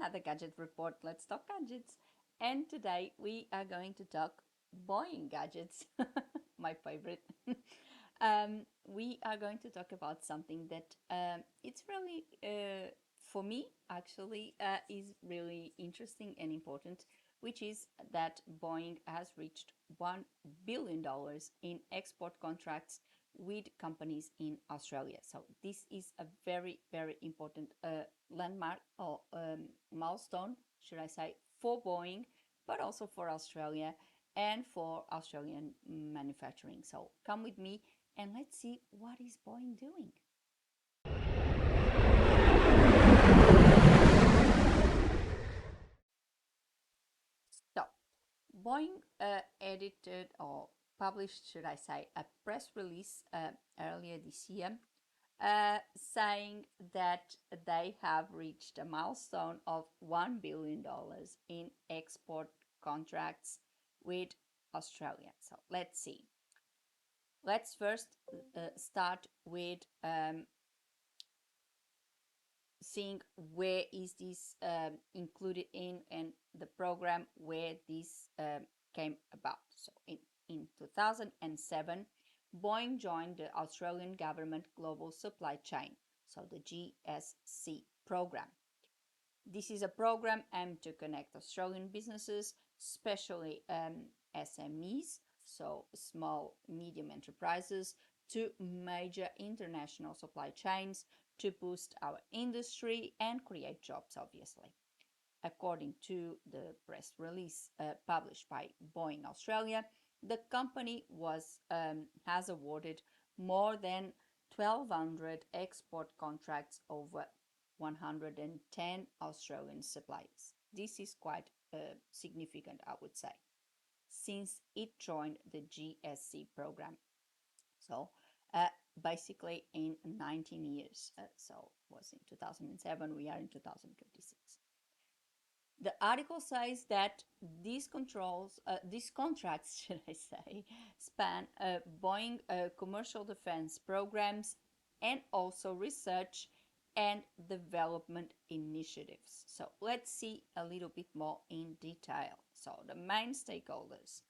another Gadget Report. Let's talk gadgets. And today we are going to talk Boeing gadgets, my favorite. We are going to talk about something that it's really, for me, actually, is really interesting and important, which is that Boeing has reached $1 billion in export contracts with companies in Australia. So this is a very, very important landmark or milestone, should I say, for Boeing, but also for Australia and for Australian manufacturing. So come with me and let's see what is Boeing doing. So Boeing edited or published, should I say, a press release earlier this year saying that they have reached a milestone of $1 billion in export contracts with Australia. So let's see. Let's first start with seeing where is this included in and the program where this came about. So in 2007, Boeing joined the Australian Government Global Supply Chain, so the GSC program. This is a program aimed to connect Australian businesses, especially SMEs, so small, medium enterprises, to major international supply chains to boost our industry and create jobs, obviously. According to the press release published by Boeing Australia, the company has awarded more than 1,200 export contracts over 110 Australian suppliers. This is quite significant, I would say, since it joined the GSC program. So basically in 19 years. So it was in 2007, we are in 2026. The article says that these contracts, should I say, span Boeing commercial defense programs and also research and development initiatives. So let's see a little bit more in detail. So the main stakeholders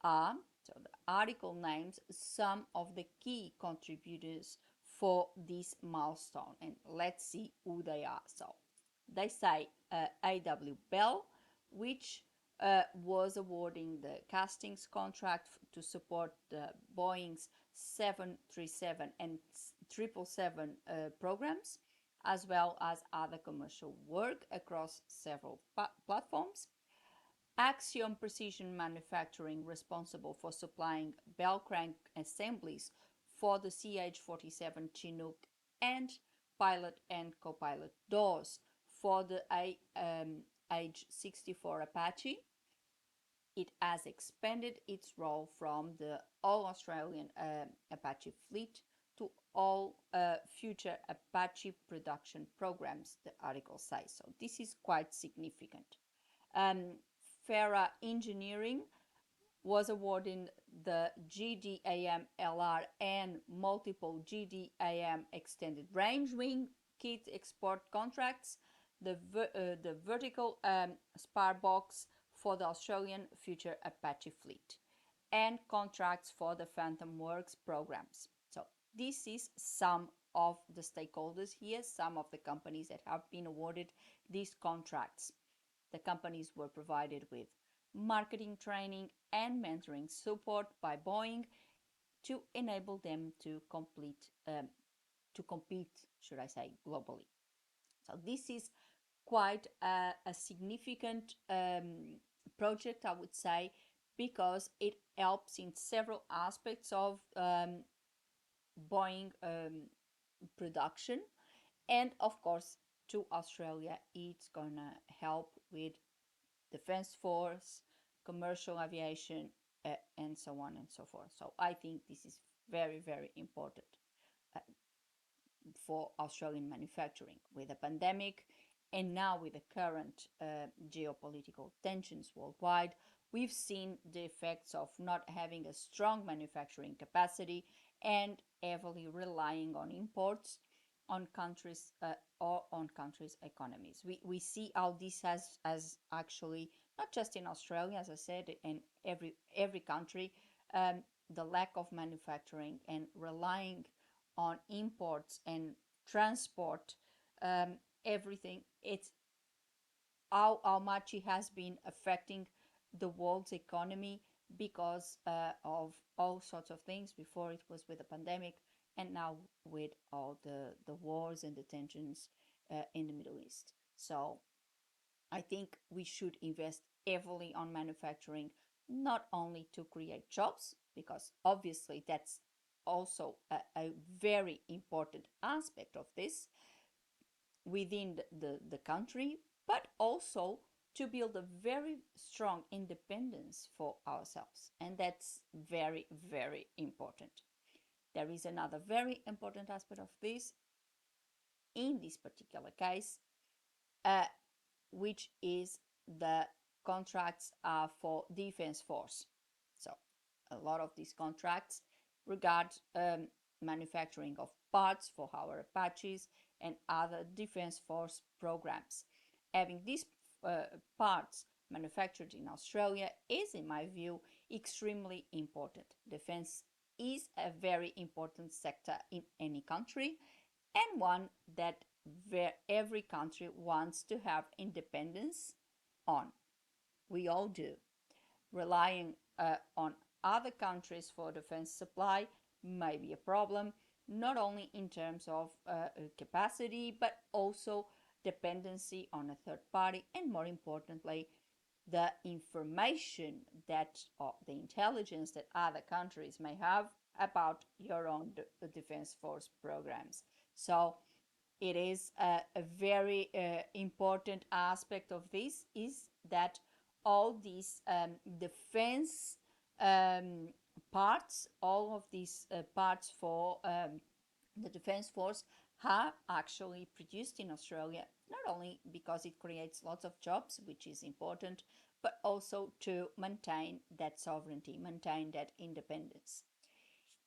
are, so the article names some of the key contributors for this milestone, and let's see who they are. So they say AW Bell, which was awarding the castings contract to support the Boeing's 737 and 777 programs, as well as other commercial work across several platforms. Axiom Precision Manufacturing, responsible for supplying bell crank assemblies for the CH-47 Chinook, and pilot and co-pilot doors for the AH-64 Apache. It has expanded its role from the all-Australian Apache fleet to all future Apache production programs, the article says. So this is quite significant. Farah Engineering was awarded the GDAM LR and multiple GDAM extended range wing kit export contracts, the vertical spar box for the Australian future Apache fleet, and contracts for the Phantom Works programs. So this is some of the stakeholders here, some of the companies that have been awarded these contracts. The companies were provided with marketing training and mentoring support by Boeing to enable them to compete, should I say, globally. So this is quite a significant project, I would say, because it helps in several aspects of Boeing production, and of course to Australia it's gonna help with defense force, commercial aviation, and so on and so forth. So I think this is very, very important uh, for Australian manufacturing. With the pandemic and now with the current geopolitical tensions worldwide, we've seen the effects of not having a strong manufacturing capacity and heavily relying on imports. on countries or on countries' economies. We see how this has actually not just in Australia, as I said, in every country, um, the lack of manufacturing and relying on imports and transport, everything. It's how much it has been affecting the world's economy because of all sorts of things. Before it was with the pandemic, and now with all the wars and the tensions in the Middle East. So I think we should invest heavily on manufacturing, not only to create jobs, because obviously that's also a very important aspect of this, within the country, but also to build a very strong independence for ourselves. And that's very, very important. There is another very important aspect of this in this particular case, uh, which is the contracts are for defense force. So a lot of these contracts regard manufacturing of parts for our Apaches and other defense force programs. Having these parts manufactured in Australia is, in my view, extremely important. Defense is a very important sector in any country, and one that every country wants to have independence on. We all do. Relying on other countries for defense supply may be a problem, not only in terms of capacity, but also dependency on a third party, and more importantly, the information that, or the intelligence that other countries may have about your own defense force programs. So it is a very important aspect of this is that all these defense um, parts, all of these parts for the defense force are actually produced in Australia, not only because it creates lots of jobs, which is important, but also to maintain that sovereignty, maintain that independence.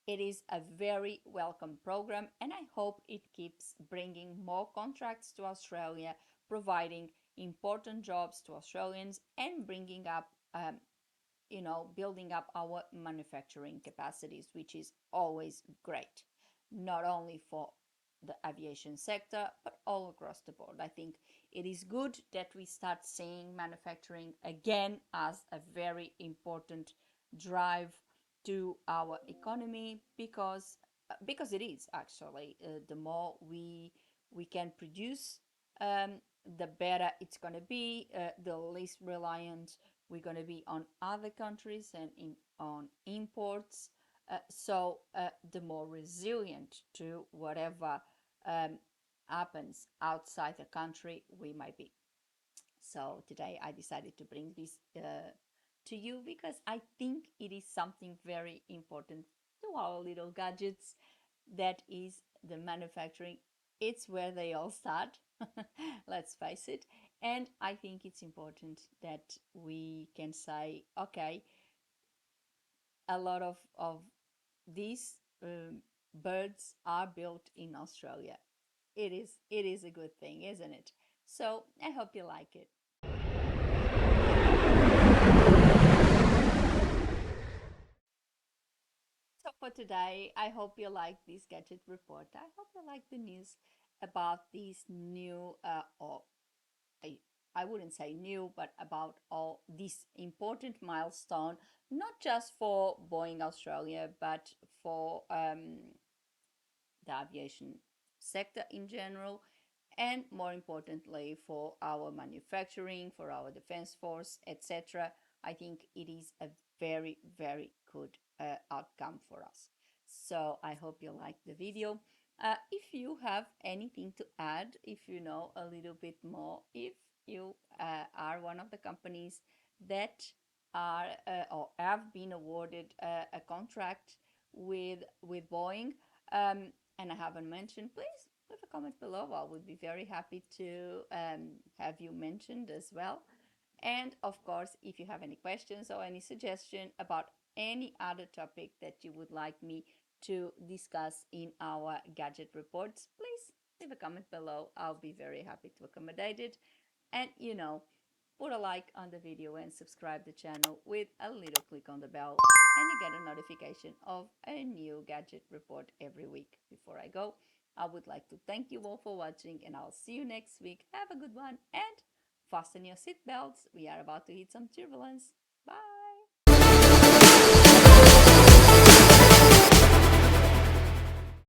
It is a very welcome program, and I hope it keeps bringing more contracts to Australia, providing important jobs to Australians, and bringing up, building up our manufacturing capacities, which is always great, not only for the aviation sector, but all across the board. I think it is good that we start seeing manufacturing again as a very important drive to our economy, because it is actually the more we can produce, um, the better it's going to be, the least reliant we're going to be on other countries and on imports. So the more resilient to whatever um, happens outside the country we might be. So today I decided to bring this to you because I think it is something very important to our little gadgets. That is the manufacturing. It's where they all start, let's face it. And I think it's important that we can say, okay, a lot of these birds are built in Australia. It is a good thing, isn't it? So I hope you like it. So for today, I hope you like this gadget report. I hope you like the news about these new, or I, I wouldn't say new, but about all this important milestone, not just for Boeing Australia, but for the aviation sector in general, and more importantly for our manufacturing, for our defense force, etc. I think it is a very, very good outcome for us. So I hope you like the video. If you have anything to add, if you know a little bit more, if you are one of the companies that are or have been awarded a contract with Boeing, and I haven't mentioned, please leave a comment below. I would be very happy to have you mentioned as well. And of course, if you have any questions or any suggestion about any other topic that you would like me to discuss in our gadget reports, please leave a comment below. I'll be very happy to accommodate it. And put a like on the video and subscribe the channel with a little click on the bell, and you get a notification of a new gadget report every week. Before I go, I would like to thank you all for watching, and I'll see you next week. Have a good one and fasten your seatbelts. We are about to hit some turbulence. Bye.